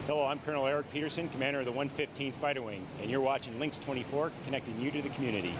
Hello, I'm Colonel Eric Peterson, commander of the 115th Fighter Wing, and you're watching Lynxx 24, connecting you to the community.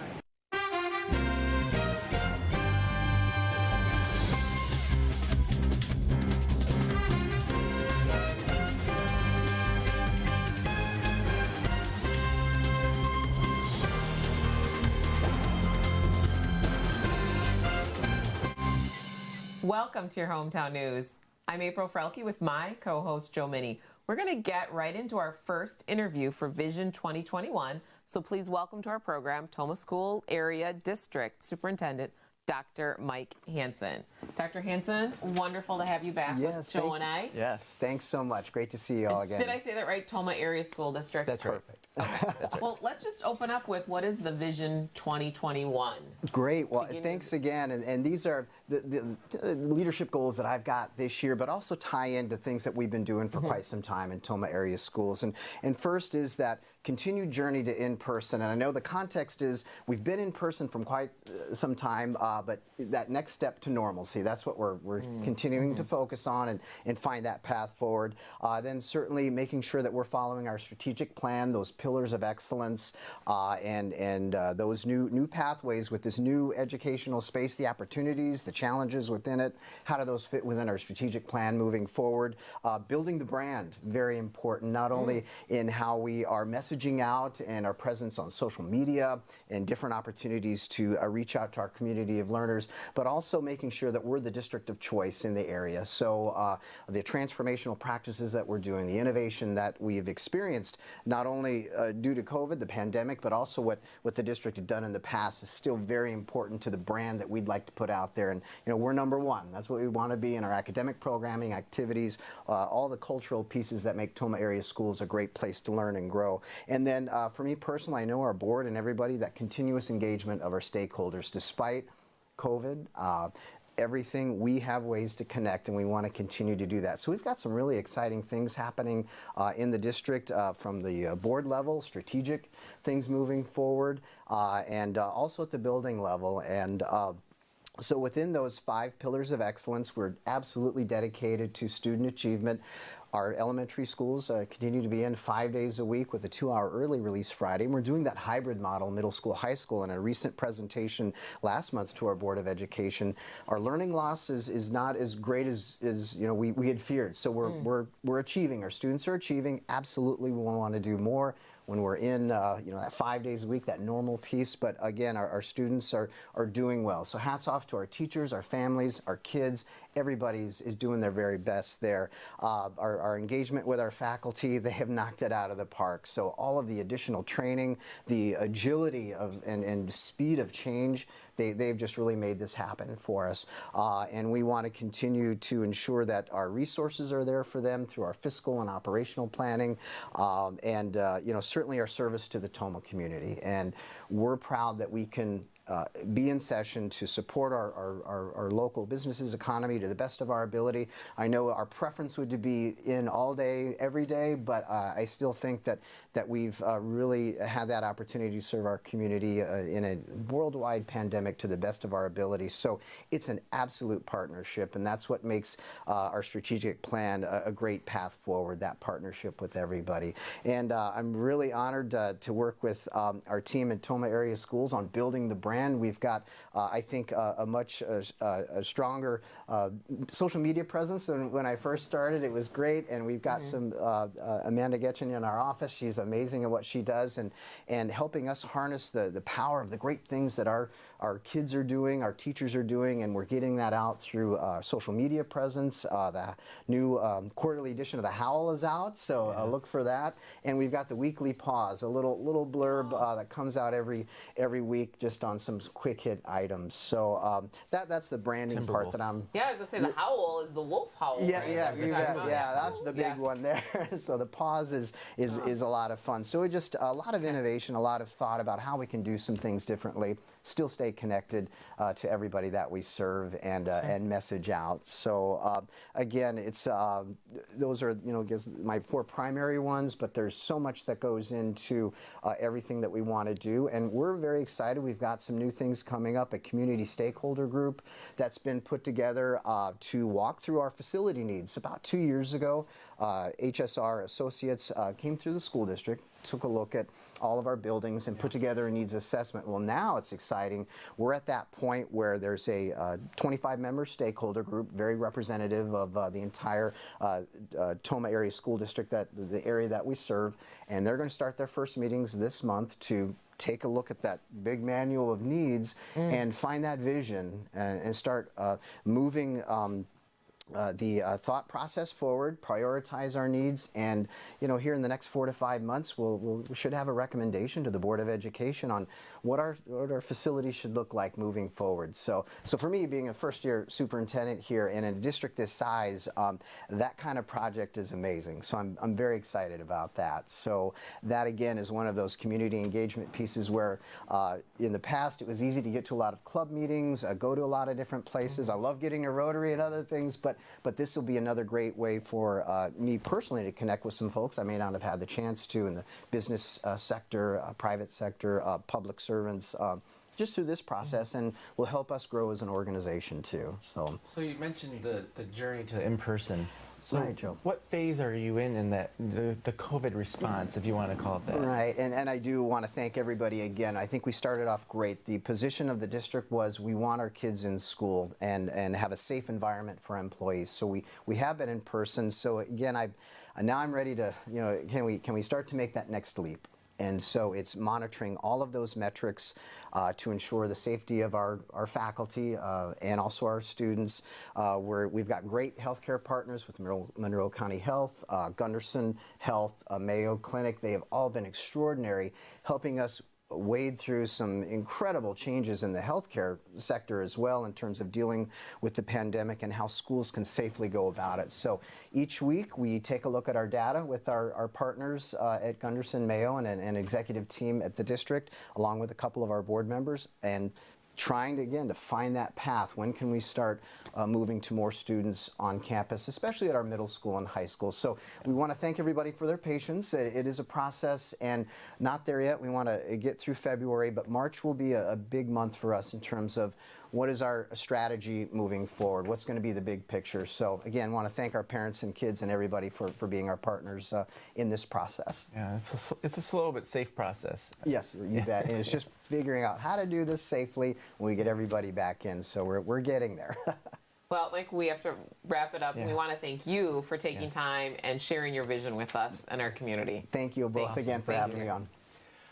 Welcome to your Hometown News. I'm April Frelke with my co-host Joe Minnie. We're going to get right into our first interview for Vision 2021. So please welcome to our program Tomah School Area District Superintendent Dr. Mike Hanson. Dr. Hanson, wonderful to have you back with Joe and I. Yes, thanks so much. Great to see you all again. Did I say that right? Tomah Area School District? That's perfect. Okay. That's right. Well, let's just open up with what is the Vision 2021? Great. Well, thanks again. And these are the leadership goals that I've got this year, but also tie into things that we've been doing for quite some time in Tomah area schools. And first is that continued journey to in-person. And I know the context is we've been in person from quite some time, but that next step to normalcy, that's what we're continuing to focus on and find that path forward. Then certainly making sure that we're following our strategic plan, those pillars of excellence, and those new pathways with this new educational space, the opportunities, the challenges within it. How do those fit within our strategic plan moving forward? Building the brand, very important, not only in how we are messaging out and our presence on social media and different opportunities to reach out to our community of learners, but also making sure that we're the district of choice in the area. So the transformational practices that we're doing, the innovation that we've experienced, not only due to COVID, the pandemic, but also what the district had done in the past is still very important to the brand that we'd like to put out there. And you know, we're number one. That's what we want to be in our academic programming, activities, all the cultural pieces that make Tomah area schools a great place to learn and grow. And then for me personally, I know our board and everybody, that continuous engagement of our stakeholders, despite COVID, everything, we have ways to connect, and we want to continue to do that. So we've got some really exciting things happening in the district from the board level, strategic things moving forward, and also at the building level. And so within those 5 pillars of excellence, we're absolutely dedicated to student achievement. Our elementary schools continue to be in 5 days a week with a 2-hour early release Friday. And we're doing that hybrid model, middle school, high school. In a recent presentation last month to our Board of Education, our learning loss is not as great as you know we had feared. So we're achieving. Our students are achieving. Absolutely, we want to do more when we're in you know, that 5 days a week, that normal piece. But again, our students are doing well. So hats off to our teachers, our families, our kids. Everybody is doing their very best there. Our engagement with our faculty, they have knocked it out of the park. So all of the additional training, the agility of and speed of change, they've just really made this happen for us. And we want to continue to ensure that our resources are there for them through our fiscal and operational planning, and you know, certainly our service to the Tomah community. And we're proud that we can be in session to support our local businesses, economy to the best of our ability. I know our preference would be in all day, every day, but I still think that we've really had that opportunity to serve our community in a worldwide pandemic to the best of our ability. So it's an absolute partnership, and that's what makes our strategic plan a great path forward, that partnership with everybody. And I'm really honored to work with our team in Tomah area schools on building the brand. We've got, I think, a much stronger social media presence than when I first started. It was great, and we've got some Amanda Getchin in our office. She's amazing at what she does, and helping us harness the power of the great things that our kids are doing, our teachers are doing, and we're getting that out through social media presence. The new quarterly edition of The Howl is out, so look for that. And we've got the weekly pause, a little blurb that comes out every week just on some quick hit items. So that's the branding part that I'm... Yeah, I was going to say the howl is the wolf howl. Yeah, right? yeah, that's the big one there. So the pause is a lot of fun. So just a lot of innovation, a lot of thought about how we can do some things differently, still stay connected to everybody that we serve, and message out. So again, it's those are, you know, my 4 primary ones, but there's so much that goes into everything that we want to do, and we're very excited. We've got some new things coming up, a community stakeholder group that's been put together to walk through our facility needs. About 2 years ago, HSR Associates came through the school district, took a look at all of our buildings and put together a needs assessment. Well, now it's exciting. We're at that point where there's a 25-member stakeholder group, very representative of the entire Tomah area school district, the area that we serve, and they're going to start their first meetings this month to take a look at that big manual of needs and find that vision and start moving the thought process forward, prioritize our needs, and here in the next 4 to 5 months, we should have a recommendation to the Board of Education on what our facilities should look like moving forward. So for me, being a first-year superintendent here in a district this size, that kind of project is amazing. So I'm very excited about that. So that again is one of those community engagement pieces where in the past it was easy to get to a lot of club meetings, go to a lot of different places. I love getting to Rotary and other things, but this will be another great way for me personally to connect with some folks I may not have had the chance to in the business sector, private sector, public servants, just through this process, and will help us grow as an organization too. So you mentioned the journey to in-person. So right, Joe. What phase are you in that the COVID response, if you want to call it that? Right, and I do want to thank everybody again. I think we started off great. The position of the district was we want our kids in school and have a safe environment for employees. So we have been in person. So again, now I'm ready to, can we start to make that next leap? And so it's monitoring all of those metrics to ensure the safety of our faculty and also our students. We've got great healthcare partners with Monroe County Health, Gunderson Health, Mayo Clinic. They have all been extraordinary, helping us wade through some incredible changes in the healthcare sector as well in terms of dealing with the pandemic and how schools can safely go about it. So each week we take a look at our data with our partners at Gunderson, Mayo, and an executive team at the district, along with a couple of our board members, and trying to, again, to find that path. When can we start moving to more students on campus, especially at our middle school and high school? So we want to thank everybody for their patience. It is a process and not there yet. We want to get through February, but March will be a big month for us in terms of what is our strategy moving forward? What's going to be the big picture? So again, want to thank our parents and kids and everybody for being our partners in this process. Yeah, it's a slow but safe process. Yes, you bet. And it's just figuring out how to do this safely when we get everybody back in. So we're getting there. Well, Mike, we have to wrap it up. Yeah. We want to thank you for taking time and sharing your vision with us and our community. Thank you both again for having me on.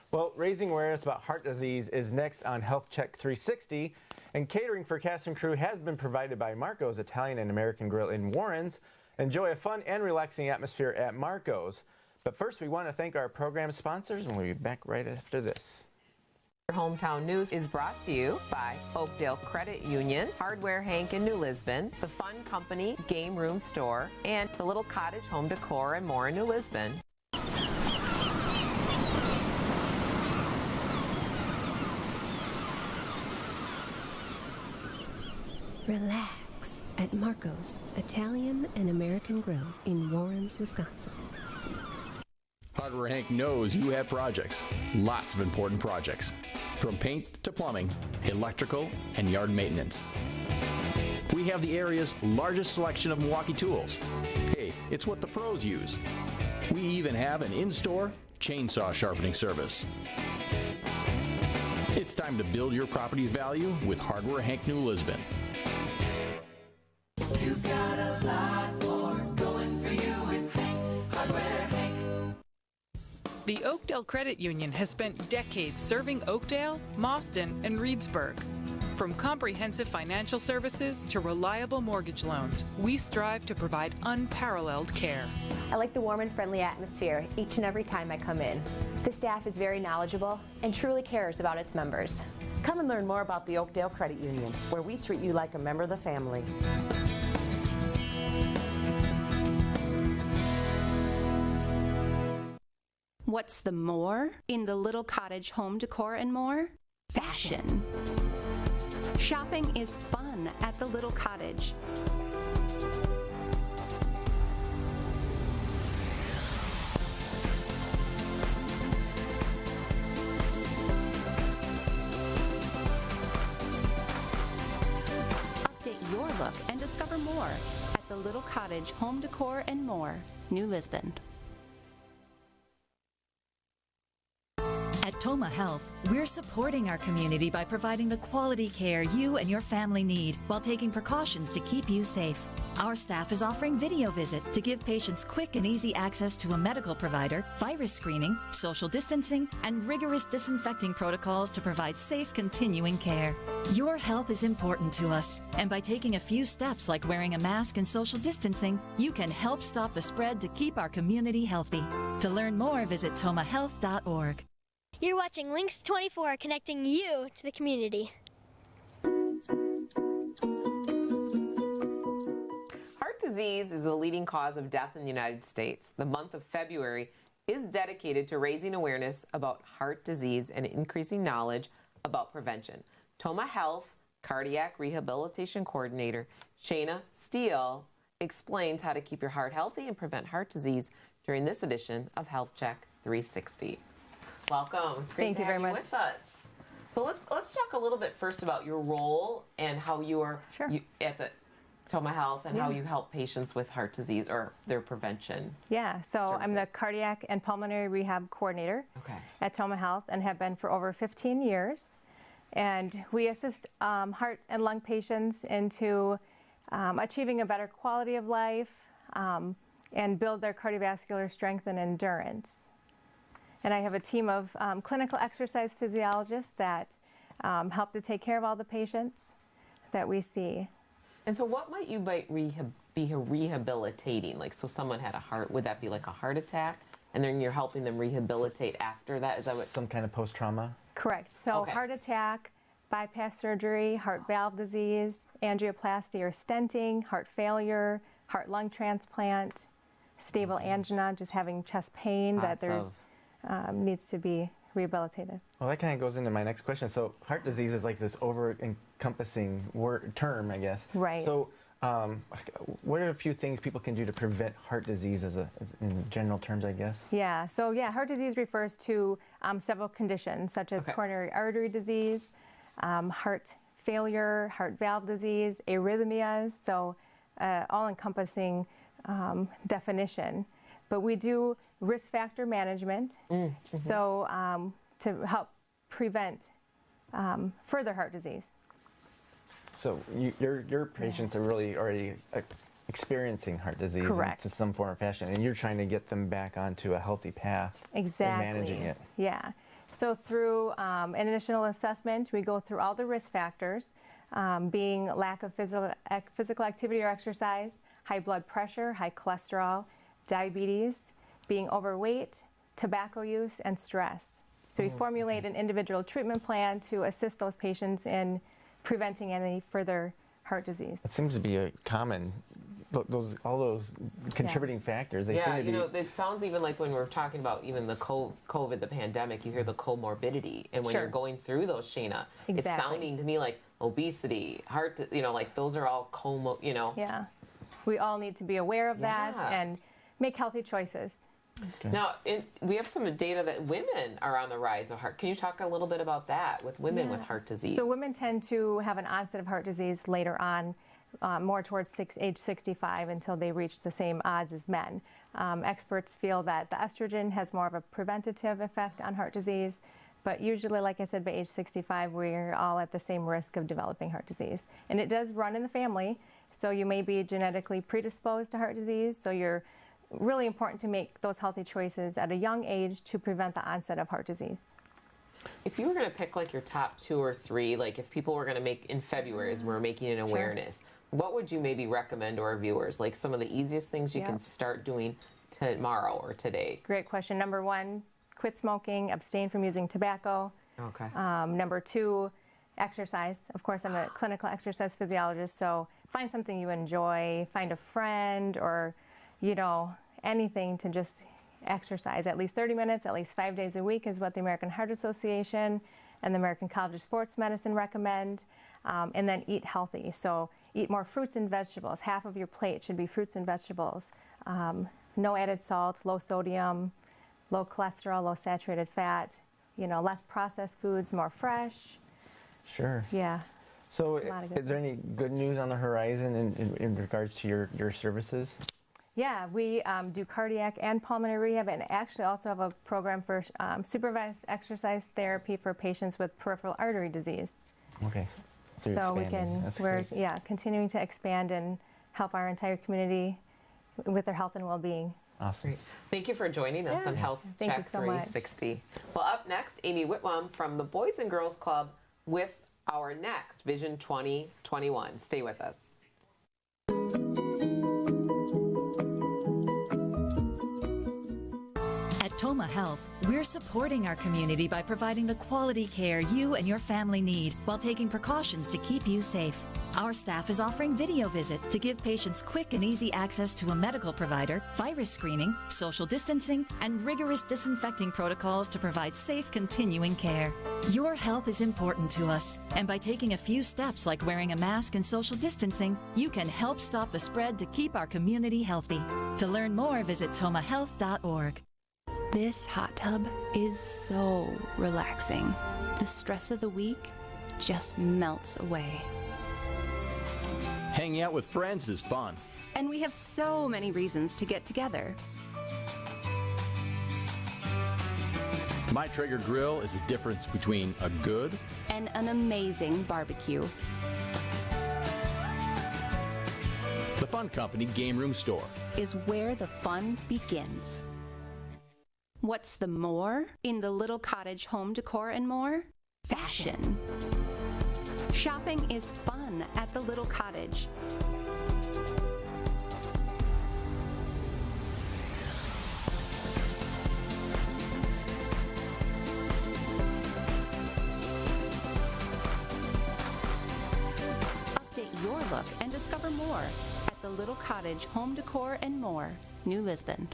Well, raising awareness about heart disease is next on Health Check 360. And catering for cast and crew has been provided by Marco's Italian and American Grill in Warrens. Enjoy a fun and relaxing atmosphere at Marco's. But first, we want to thank our program sponsors, and we'll be back right after this. Hometown News is brought to you by Oakdale Credit Union, Hardware Hank in New Lisbon, The Fun Company Game Room Store, and the Little Cottage Home Decor and more in New Lisbon. Relax at Marco's Italian and American Grill in Warrens, Wisconsin. Hardware Hank knows you have projects, lots of important projects, from paint to plumbing, electrical, and yard maintenance. We have the area's largest selection of Milwaukee tools. Hey, it's what the pros use. We even have an in-store chainsaw sharpening service. It's time to build your property's value with Hardware Hank New Lisbon. You've got a lot more going for you with Hank, Hardware Hank. The Oakdale Credit Union has spent decades serving Oakdale, Mauston, and Reedsburg. From comprehensive financial services to reliable mortgage loans, we strive to provide unparalleled care. I like the warm and friendly atmosphere each and every time I come in. The staff is very knowledgeable and truly cares about its members. Come and learn more about the Oakdale Credit Union, where we treat you like a member of the family. What's the more in the Little Cottage Home Decor and more? Fashion. Shopping is fun at the Little Cottage. look and discover more at the Little Cottage Home Decor and More, New Lisbon. At Tomah Health, we're supporting our community by providing the quality care you and your family need while taking precautions to keep you safe. Our staff is offering video visit to give patients quick and easy access to a medical provider, virus screening, social distancing, and rigorous disinfecting protocols to provide safe continuing care. Your health is important to us, and by taking a few steps like wearing a mask and social distancing, you can help stop the spread to keep our community healthy. To learn more, visit tomahhealth.org. You're watching Lynxx 24, connecting you to the community. Heart disease is the leading cause of death in the United States. The month of February is dedicated to raising awareness about heart disease and increasing knowledge about prevention. Tomah Health Cardiac Rehabilitation Coordinator Shana Steele explains how to keep your heart healthy and prevent heart disease during this edition of Health Check 360. Welcome. It's great to have you with us. So let's talk a little bit first about your role and how you are at the Tomah Health and how you help patients with heart disease or their prevention. Yeah, so I'm the Cardiac and Pulmonary Rehab Coordinator at Tomah Health and have been for over 15 years. And we assist heart and lung patients into achieving a better quality of life and build their cardiovascular strength and endurance. And I have a team of clinical exercise physiologists that help to take care of all the patients that we see. And so what might you be rehabilitating? Like, so someone had a heart, would that be like a heart attack? And then you're helping them rehabilitate after that? Is that what? Some kind of post-trauma? Correct. So heart attack, bypass surgery, heart valve disease, angioplasty or stenting, heart failure, heart-lung transplant, stable angina, just having chest pain that there's needs to be rehabilitated. Well, that kind of goes into my next question. So heart disease is like this over-encompassing term, I guess. Right. So what are a few things people can do to prevent heart disease as in general terms, I guess? Yeah, so heart disease refers to several conditions such as coronary artery disease, heart failure, heart valve disease, arrhythmias, so all-encompassing definition. But we do risk factor management, so to help prevent further heart disease. So your patients are really already experiencing heart disease in some form or fashion, and you're trying to get them back onto a healthy path and managing it. Yeah. So through an initial assessment, we go through all the risk factors, being lack of physical activity or exercise, high blood pressure, high cholesterol, diabetes, being overweight, tobacco use, and stress. So we formulate an individual treatment plan to assist those patients in preventing any further heart disease. It seems to be a common, all those contributing factors. They seem to be, know, it sounds even like when we're talking about even the COVID, the pandemic, you hear the comorbidity. And when you're going through those, Shana, it's sounding to me like obesity, heart, like those are all Yeah. We all need to be aware of that and make healthy choices. Now, we have some data that women are on the rise of heart. Can you talk a little bit about that with women with heart disease? So women tend to have an onset of heart disease later on, more towards age 65 until they reach the same odds as men. Experts feel that the estrogen has more of a preventative effect on heart disease, but usually, like I said, by age 65, we're all at the same risk of developing heart disease. And it does run in the family, so you may be genetically predisposed to heart disease, so you're really important to make those healthy choices at a young age to prevent the onset of heart disease. If you were going to pick like your top 2 or 3, like if people were going to make in February as we're making an awareness, what would you maybe recommend to our viewers? Like some of the easiest things you can start doing tomorrow or today? Great question. Number 1, quit smoking, abstain from using tobacco. Okay. Number 2, exercise. Of course, I'm a clinical exercise physiologist, so find something you enjoy, find a friend or anything to just exercise. At least 30 minutes, at least 5 days a week is what the American Heart Association and the American College of Sports Medicine recommend. And then eat healthy. So eat more fruits and vegetables. Half of your plate should be fruits and vegetables. No added salt, low sodium, low cholesterol, low saturated fat, less processed foods, more fresh. Sure. Yeah. So a lot of good is there any good news on the horizon in regards to your services? Yeah, we do cardiac and pulmonary rehab, and actually also have a program for supervised exercise therapy for patients with peripheral artery disease. Okay. So we're continuing to expand and help our entire community with their health and well-being. Awesome. Great. Thank you for joining us on Health Thank Check you so much. 360. Well, up next, Amy Whitwam from the Boys and Girls Club with our next Vision 2021. Stay with us. At Tomah Health, we're supporting our community by providing the quality care you and your family need while taking precautions to keep you safe. Our staff is offering video visit to give patients quick and easy access to a medical provider, virus screening, social distancing, and rigorous disinfecting protocols to provide safe continuing care. Your health is important to us, and by taking a few steps like wearing a mask and social distancing, you can help stop the spread to keep our community healthy. To learn more, visit tomahhealth.org. This hot tub is so relaxing. The stress of the week just melts away. Hanging out with friends is fun. And we have so many reasons to get together. My Traeger grill is the difference between a good and an amazing barbecue. The Fun Company Game Room Store is where the fun begins. What's the more in the little cottage home decor and more? Fashion. Shopping is fun at the little cottage. Update your look and discover more at the Little Cottage Home Decor and More, New Lisbon.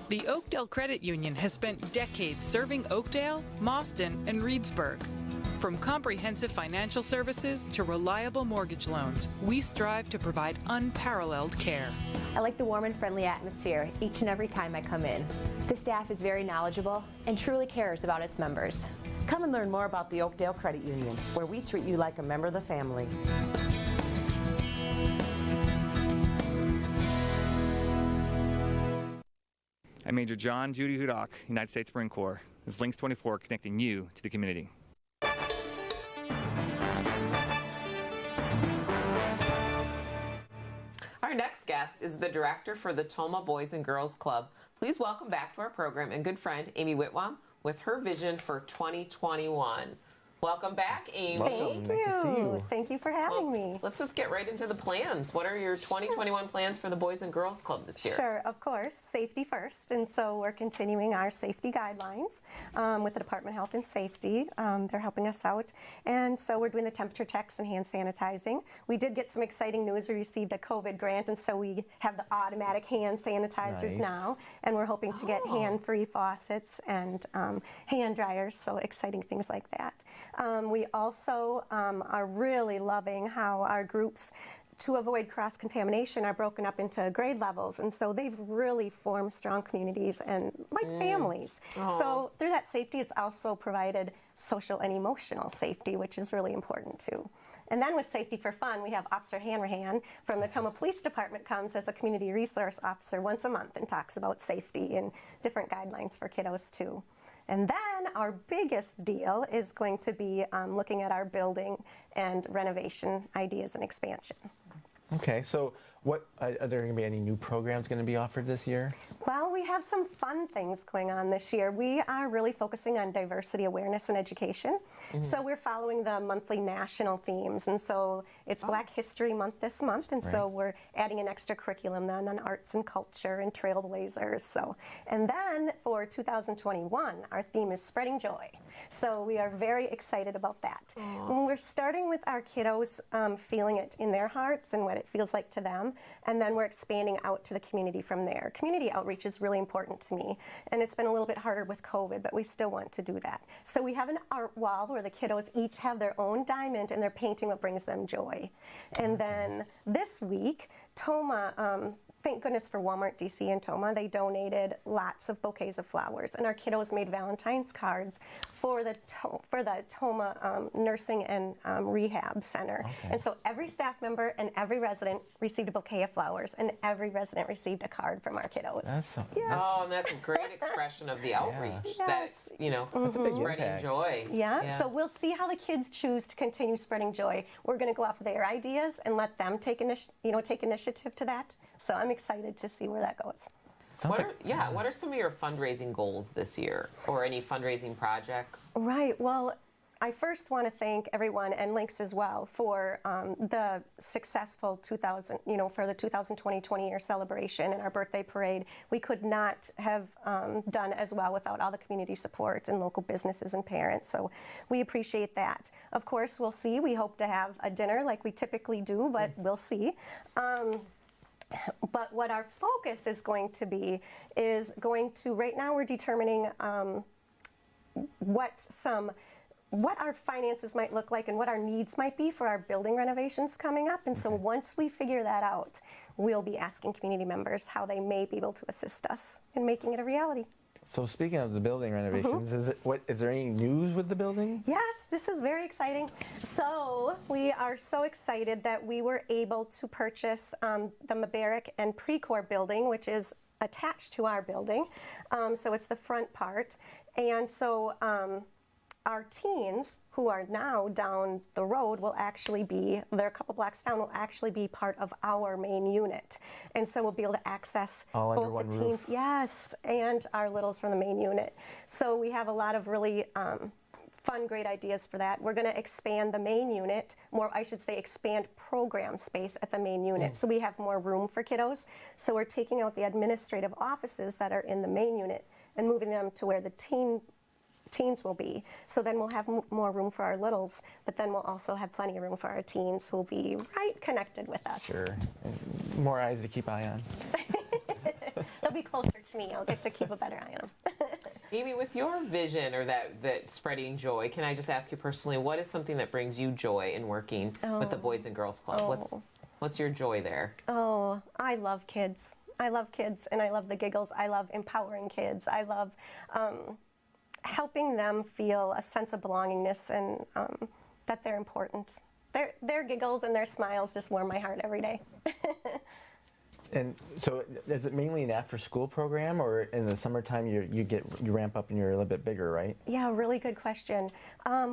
The Oakdale Credit Union has spent decades serving Oakdale, Mauston, and Reedsburg. From comprehensive financial services to reliable mortgage loans, we strive to provide unparalleled care. I like the warm and friendly atmosphere each and every time I come in. The staff is very knowledgeable and truly cares about its members. Come and learn more about the Oakdale Credit Union, where we treat you like a member of the family. I'm Major John Judy Hudock, United States Marine Corps. This is Lynxx 24 connecting you to the community. Our next guest is the director for the Tomah Boys and Girls Club. Please welcome back to our program and good friend Amy Whitwam with her vision for 2021. Welcome back, Amy. Welcome. Nice to see you. Thank you for having me. Let's just get right into the plans. What are your 2021 plans for the Boys and Girls Club this year? Sure, of course. Safety first. And so we're continuing our safety guidelines with the Department of Health and Safety. They're helping us out. And so we're doing the temperature checks and hand sanitizing. We did get some exciting news. We received a COVID grant, and so we have the automatic hand sanitizers now. And we're hoping to get hand-free faucets and hand dryers, so exciting things like that. We also are really loving how our groups, to avoid cross-contamination, are broken up into grade levels, and so they've really formed strong communities and like families. So through that safety, it's also provided social and emotional safety, which is really important too. And then with Safety for Fun, we have Officer Hanrahan from the Tomah Police Department comes as a community resource officer once a month and talks about safety and different guidelines for kiddos too. And then our biggest deal is going to be looking at our building and renovation ideas and expansion. Okay, so what are there going to be any new programs going to be offered this year? Well, we have some fun things going on this year. We are really focusing on diversity awareness and education. So we're following the monthly national themes, and so it's Black History Month this month, and so we're adding an extra curriculum then on arts and culture and trailblazers. So, and then for 2021, our theme is spreading joy. So we are very excited about that. When we're starting with our kiddos feeling it in their hearts and what it feels like to them, and then we're expanding out to the community from there. Community outreach is really important to me, and it's been a little bit harder with COVID, but we still want to do that. So we have an art wall where the kiddos each have their own diamond and they're painting what brings them joy. And then this week, Tomah thank goodness for Walmart DC in Tomah. They donated lots of bouquets of flowers, and our kiddos made Valentine's cards for the Tomah Nursing and Rehab Center. Okay. And so every staff member and every resident received a bouquet of flowers, and every resident received a card from our kiddos. That's so, Oh, and that's a great expression of the outreach. Yes. That's, you know, That's a big spreading impact. joy. Yeah, so we'll see how the kids choose to continue spreading joy. We're going to go off their ideas and let them take initiative to that. So I'm excited to see where that goes. What are some of your fundraising goals this year, or any fundraising projects? Right. Well, I first want to thank everyone, and Lynxx as well, for the successful 2020 20-year celebration and our birthday parade. We could not have done as well without all the community support and local businesses and parents, so we appreciate that. Of course, we'll see. We hope to have a dinner like we typically do, but we'll see. But what our focus is going to be is right now we're determining what our finances might look like and what our needs might be for our building renovations coming up. And so once we figure that out, we'll be asking community members how they may be able to assist us in making it a reality. So speaking of the building renovations, is there any news with the building? Yes, this is very exciting. So we are so excited that we were able to purchase the Mabaric and Precor building, which is attached to our building. So it's the front part. And so our teens, who are now down the road, will actually be, they're a couple blocks down, will actually be part of our main unit. And so we'll be able to access both the teens, yes, and our littles from the main unit. So we have a lot of really fun, great ideas for that. We're going to expand the main unit, expand program space at the main unit. So we have more room for kiddos. So we're taking out the administrative offices that are in the main unit and moving them to where the teens will be. So then we'll have more room for our littles, but then we'll also have plenty of room for our teens who will be right connected with us. Sure. And more eyes to keep eye on. They'll be closer to me. I'll get to keep a better eye on them. Amy, with your vision or that spreading joy, can I just ask you personally, what is something that brings you joy in working with the Boys and Girls Club? What's your joy there? Oh, I love kids. I love kids, and I love the giggles. I love empowering kids. I love helping them feel a sense of belongingness and that they're important. Their giggles and their smiles just warm my heart every day. And so, is it mainly an after-school program, or in the summertime you ramp up and you're a little bit bigger, right? Yeah, really good question.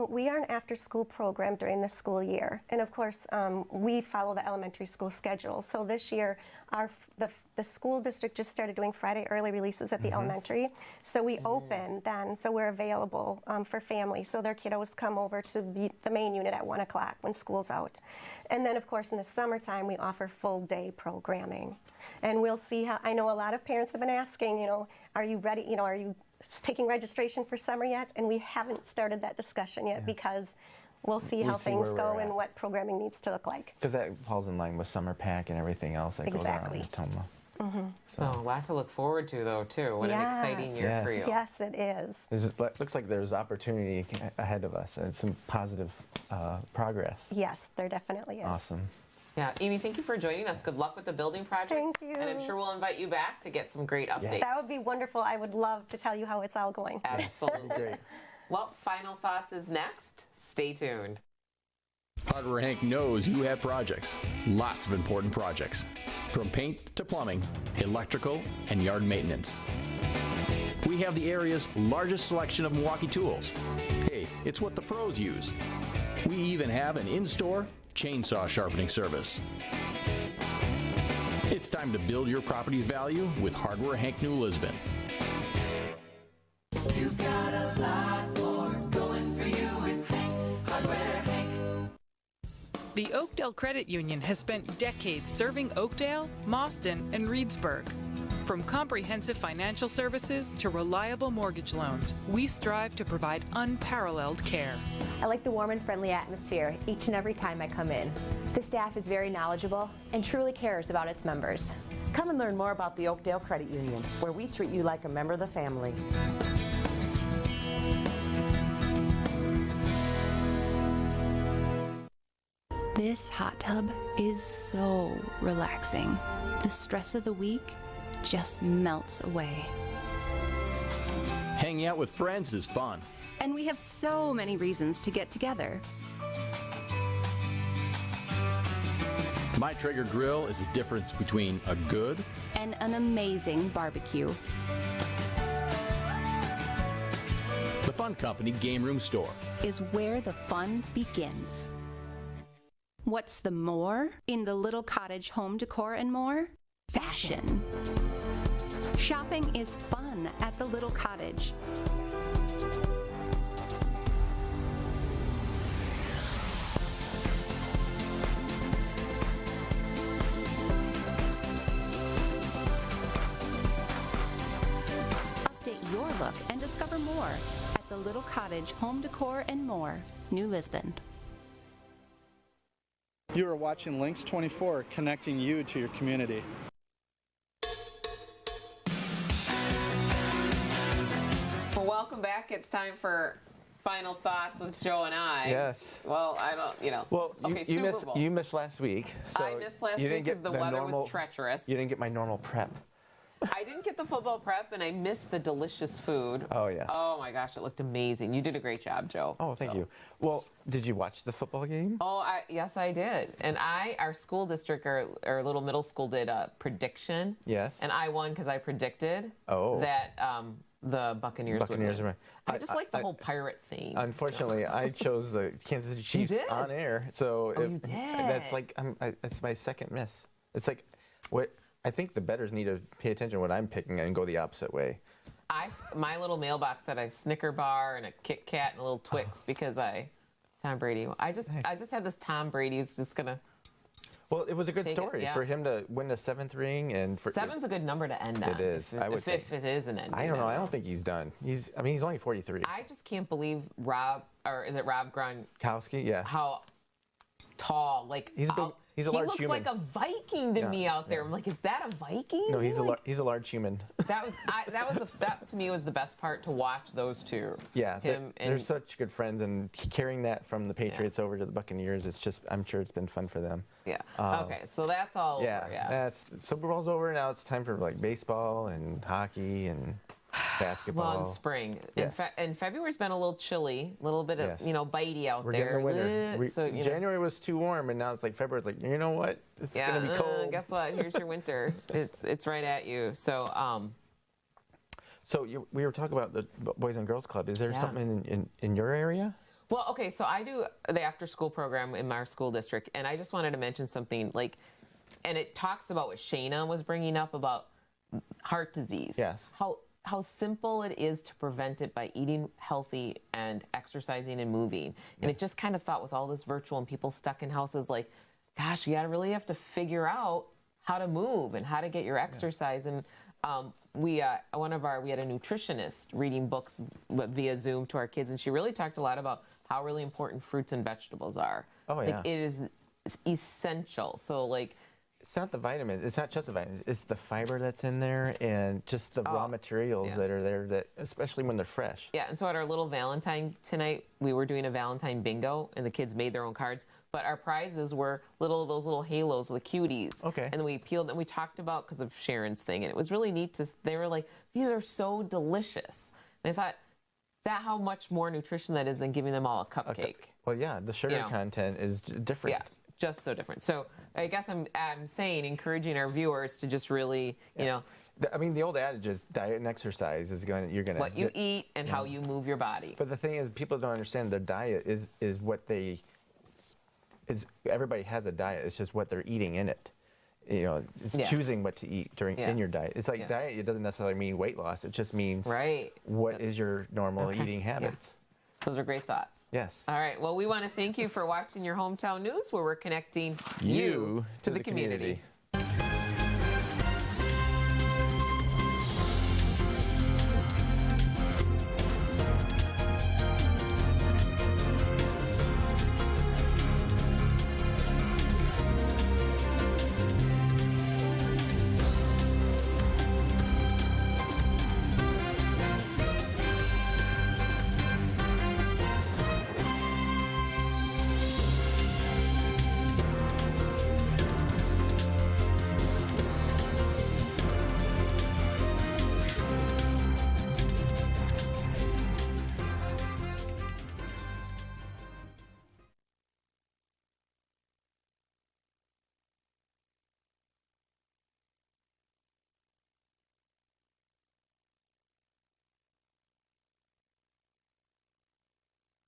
We are an after-school program during the school year, and of course, we follow the elementary school schedule. So this year, the school district just started doing Friday early releases at the elementary. So we open then, so we're available for families. So their kiddos come over to the main unit at 1 o'clock when school's out. And then, of course, in the summertime, we offer full-day programming. And we'll see how, I know a lot of parents have been asking, are you ready, are you taking registration for summer yet? And we haven't started that discussion yet because we'll see how things go and what programming needs to look like. Because that falls in line with summer pack and everything else that goes on in Tomah. So a lot to look forward to, though, too. What an exciting year for you. Yes, it is. It looks like there's opportunity ahead of us and some positive progress. Yes, there definitely is. Awesome. Yeah, Amy, thank you for joining us. Good luck with the building project. Thank you. And I'm sure we'll invite you back to get some great updates. That would be wonderful. I would love to tell you how it's all going. Absolutely. Great. Well, Final Thoughts is next. Stay tuned. Hardware Hank knows you have projects, lots of important projects, from paint to plumbing, electrical, and yard maintenance. We have the area's largest selection of Milwaukee tools. Hey, it's what the pros use. We even have an in-store chainsaw sharpening service. It's time to build your property's value with Hardware Hank New Lisbon. You've got a lot more going for you with Hank, Hardware Hank. The Oakdale Credit Union has spent decades serving Oakdale, Mauston, and Reedsburg. From comprehensive financial services to reliable mortgage loans, we strive to provide unparalleled care. I like the warm and friendly atmosphere each and every time I come in. The staff is very knowledgeable and truly cares about its members. Come and learn more about the Oakdale Credit Union, where we treat you like a member of the family. This hot tub is so relaxing. The stress of the week just melts away. Hanging out with friends is fun. And we have so many reasons to get together. My Traeger grill is the difference between a good and an amazing barbecue. The Fun Company Game Room Store is where the fun begins. What's the more in the little cottage home decor and more? Fashion. Shopping is fun at the little cottage. Update your look and discover more at the Little Cottage Home Decor and More, New Lisbon. You are watching Lynxx 24, connecting you to your community. Well, welcome back. It's time for final thoughts with Joe and I. Yes. Well, I don't, you know. Well, okay, you missed last week. So I missed last week because the weather was treacherous. You didn't get my normal prep. I didn't get the football prep, and I missed the delicious food. Oh, yes. Oh, my gosh, it looked amazing. You did a great job, Joe. Oh, thank you. Well, did you watch the football game? Oh, yes, I did. And our school district, our little middle school did a prediction. Yes. And I won because I predicted that the Buccaneers would win. I just like the whole pirate thing. Unfortunately, I chose the Kansas City Chiefs on air. So you did. That's like, that's my second miss. It's like, what... I think the bettors need to pay attention to what I'm picking and go the opposite way. My little mailbox had a Snicker bar and a Kit Kat and a little Twix because Tom Brady. I just had this Tom Brady's just gonna. Well, it was a good story for him to win the 7th ring, and for 7's a good number to end on. It is. I would think. If it is an end. I don't know. I don't think he's done. He's only 43. I just can't believe Rob Gronkowski? Yes. How tall? Like he's a large human. He looks like a Viking to me out there. I'm like, is that a Viking? No, he's a large human. That to me was the best part, to watch those two. Yeah, they're such good friends, and carrying that from the Patriots over to the Buccaneers, I'm sure it's been fun for them. Yeah. Okay, so that's all over. Yeah. That's Super Bowl's over now. It's time for like baseball and hockey and basketball. Well, in spring. Yes. And February's been a little chilly, a little bit of bitey out We're there. We're getting the winter. So, January was too warm, and now it's like February. It's like, you know what? It's gonna be cold. Guess what? Here's your winter. It's right at you. So. So we were talking about the Boys and Girls Club. Is there something in your area? Well, okay. So I do the after-school program in my school district, and I just wanted to mention something and it talks about what Shana was bringing up about heart disease. Yes. How simple it is to prevent it by eating healthy and exercising and moving. And it just kind of thought with all this virtual and people stuck in houses, like, gosh, you really have to figure out how to move and how to get your exercise. And we had a nutritionist reading books via Zoom to our kids, and she really talked a lot about how really important fruits and vegetables are. Oh, yeah. It is essential. So, it's not the vitamins. It's not just the vitamins. It's the fiber that's in there and just the raw materials that are there, that especially when they're fresh. Yeah, and so at our little Valentine tonight, we were doing a Valentine bingo, and the kids made their own cards. But our prizes were those little halos, the cuties. Okay. And then we peeled, and we talked about, because of Sharon's thing, and it was really neat they were like, these are so delicious. And I thought, how much more nutrition that is than giving them all a cupcake. Well, yeah, the sugar content is different. Yeah. Just so different. So I guess I'm saying, encouraging our viewers to just really, I mean, the old adage is diet and exercise is you're going to... What you eat and how you move your body. But the thing is, people don't understand their diet is what everybody has a diet. It's just what they're eating in it. It's choosing what to eat in your diet. It's like diet, it doesn't necessarily mean weight loss. It just means what is your normal eating habits. Those are great thoughts. Yes. All right. Well, we want to thank you for watching your hometown news, where we're connecting you to the community.